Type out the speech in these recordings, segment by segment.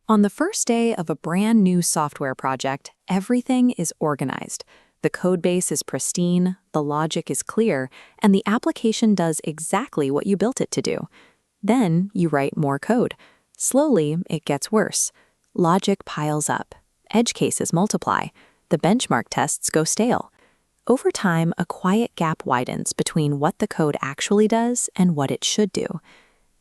On the first day of a brand new software project, everything is organized. The codebase is pristine, the logic is clear, and the application does exactly what you built it to do. Then you write more code. Slowly, it gets worse. Logic piles up. Edge cases multiply. The benchmark tests go stale. Over time, a quiet gap widens between what the code actually does and what it should do.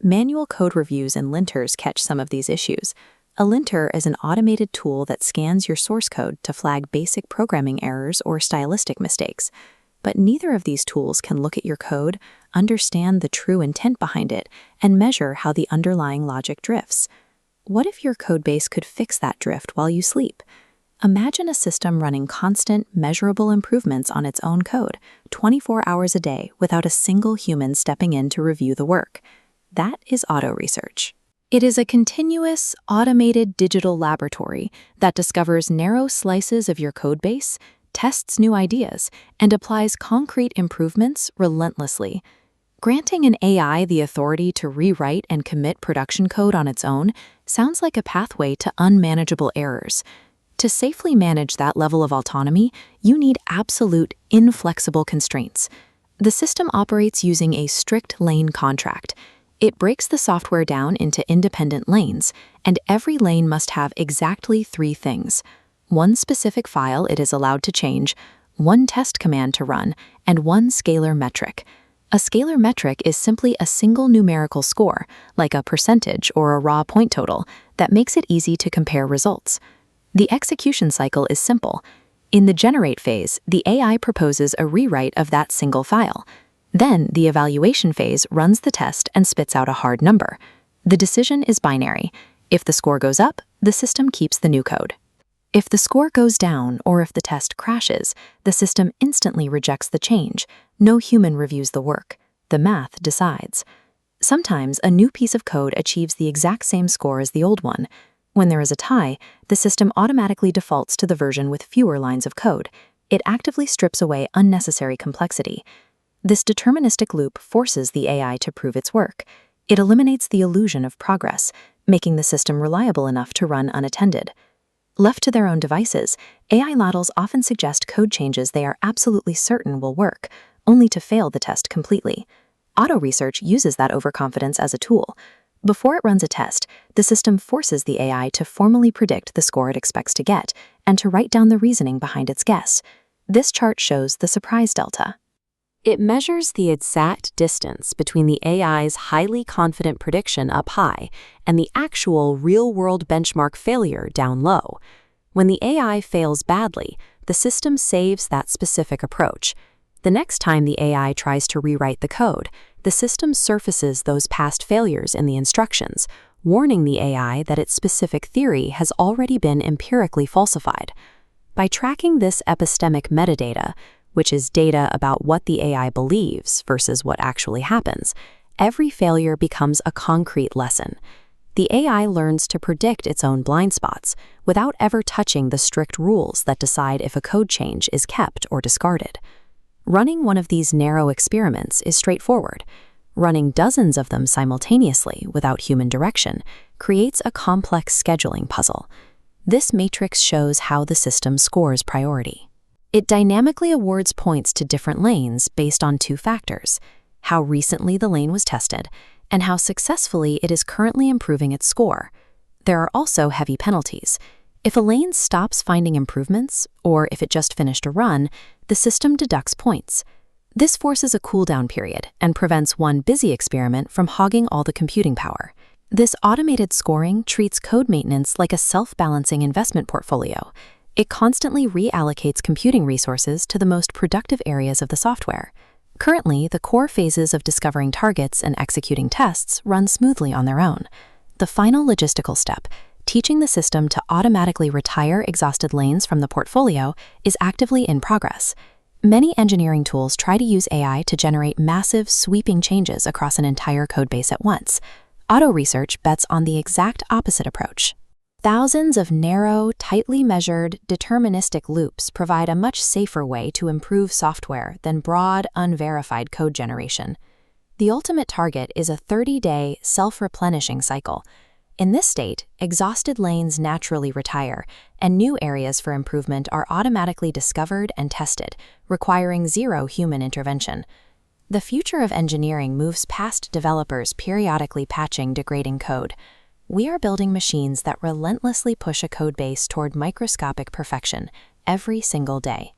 Manual code reviews and linters catch some of these issues. A linter is an automated tool that scans your source code to flag basic programming errors or stylistic mistakes. But neither of these tools can look at your code, understand the true intent behind it, and measure how the underlying logic drifts. What if your codebase could fix that drift while you sleep? Imagine a system running constant, measurable improvements on its own code, 24 hours a day, without a single human stepping in to review the work. That is AutoResearch. It is a continuous, automated digital laboratory that discovers narrow slices of your codebase, tests new ideas, and applies concrete improvements relentlessly. Granting an AI the authority to rewrite and commit production code on its own sounds like a pathway to unmanageable errors. To safely manage that level of autonomy, you need absolute, inflexible constraints. The system operates using a strict lane contract. It breaks the software down into independent lanes, and every lane must have exactly 3 things: one specific file it is allowed to change, one test command to run, and one scalar metric. A scalar metric is simply a single numerical score, like a percentage or a raw point total, that makes it easy to compare results. The execution cycle is simple. In the generate phase, the AI proposes a rewrite of that single file. Then, the evaluation phase runs the test and spits out a hard number. The decision is binary. If the score goes up, the system keeps the new code. If the score goes down or if the test crashes, the system instantly rejects the change. No human reviews the work. The math decides. Sometimes, a new piece of code achieves the exact same score as the old one. When there is a tie, the system automatically defaults to the version with fewer lines of code. It actively strips away unnecessary complexity. This deterministic loop forces the AI to prove its work. It eliminates the illusion of progress, making the system reliable enough to run unattended. Left to their own devices, AI models often suggest code changes they are absolutely certain will work, only to fail the test completely. AutoResearch uses that overconfidence as a tool. Before it runs a test, the system forces the AI to formally predict the score it expects to get and to write down the reasoning behind its guess. This chart shows the surprise delta. It measures the exact distance between the AI's highly confident prediction up high and the actual real-world benchmark failure down low. When the AI fails badly, the system saves that specific approach. The next time the AI tries to rewrite the code, the system surfaces those past failures in the instructions, warning the AI that its specific theory has already been empirically falsified. By tracking this epistemic metadata, which is data about what the AI believes versus what actually happens, every failure becomes a concrete lesson. The AI learns to predict its own blind spots without ever touching the strict rules that decide if a code change is kept or discarded. Running one of these narrow experiments is straightforward. Running dozens of them simultaneously without human direction creates a complex scheduling puzzle. This matrix shows how the system scores priority. It dynamically awards points to different lanes based on 2 factors: how recently the lane was tested and how successfully it is currently improving its score. There are also heavy penalties. If a lane stops finding improvements, or if it just finished a run, the system deducts points. This forces a cooldown period and prevents one busy experiment from hogging all the computing power. This automated scoring treats code maintenance like a self-balancing investment portfolio. It constantly reallocates computing resources to the most productive areas of the software. Currently, the core phases of discovering targets and executing tests run smoothly on their own. The final logistical step, teaching the system to automatically retire exhausted lanes from the portfolio, is actively in progress. Many engineering tools try to use AI to generate massive, sweeping changes across an entire codebase at once. AutoResearch bets on the exact opposite approach. Thousands of narrow, tightly measured, deterministic loops provide a much safer way to improve software than broad, unverified code generation. The ultimate target is a 30-day, self-replenishing cycle. In this state, exhausted lanes naturally retire, and new areas for improvement are automatically discovered and tested, requiring zero human intervention. The future of engineering moves past developers periodically patching degrading code. We are building machines that relentlessly push a code base toward microscopic perfection every single day.